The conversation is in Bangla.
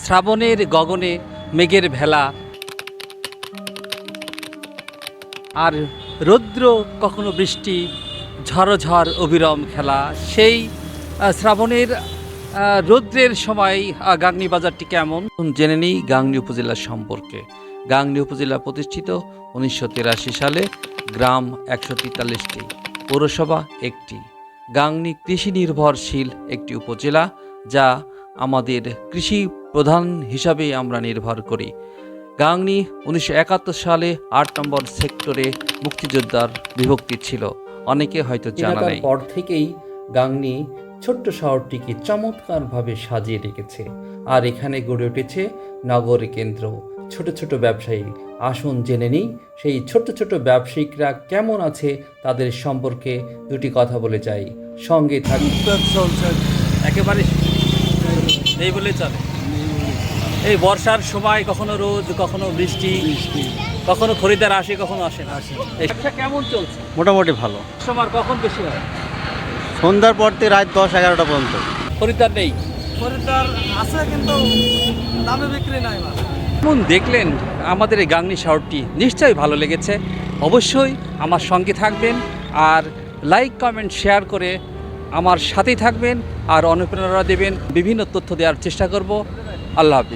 শ্রাবণের গগনে মেঘের ভেলা, আর রৌদ্র কখনো বৃষ্টি, ঝড় অবিরাম খেলা। সেই শ্রাবণের রৌদ্রের সময় গাংনী বাজারটি কেমন জেনে নিই গাংনী উপজেলা সম্পর্কে। গাংনী উপজেলা প্রতিষ্ঠিত 1983 সালে, গ্রাম 143টি, পৌরসভা 1টি। গাংনী কৃষি নির্ভরশীল একটি উপজেলা, যা আমাদের কৃষি প্রধান হিসাবে আমরা নির্ভর করি। গাংনী 1971 সালে 8 নম্বর সেক্টরে মুক্তিযোদ্ধার বিভক্তি ছিল, অনেকে হয়তো জানা নেই। পর থেকেই গাংনী ছোট্ট শহরটিকে চমৎকারভাবে সাজিয়ে রেখেছে, আর এখানে গড়ে উঠেছে নগর কেন্দ্র, ছোট ছোট ব্যবসায়ী। আসুন জেনে নিই সেই ছোট ছোট ব্যবসায়িকরা কেমন আছে, তাদের সম্পর্কে দুটি কথা বলে যাই। সঙ্গে থাকুন। একেবারে নেই বলে চলে। এই বর্ষার সময় কখনো রোদ, কখনো বৃষ্টি, কখনো খরিদ্দার আসে, কখনো আসে না। ব্যবসা কেমন চলছে? মোটামুটি ভালো। সময় কখন বেশি হয়? সন্ধ্যার পর থেকে রাত 10-11টা পর্যন্ত। খরিদ্দার নেই? খরিদ্দার আছে কিন্তু দামে বিক্রি নাই। কেমন দেখলেন আমাদের এই গাংনী শহরটি? নিশ্চয়ই ভালো লেগেছে। অবশ্যই আমার সঙ্গে থাকবেন, আর লাইক কমেন্ট শেয়ার করে আমার সাথেই থাকবেন, আর অনুপ্রেরণা দেবেন। বিভিন্ন তথ্য দেওয়ার চেষ্টা করব। আল্লাহ হাফিজ।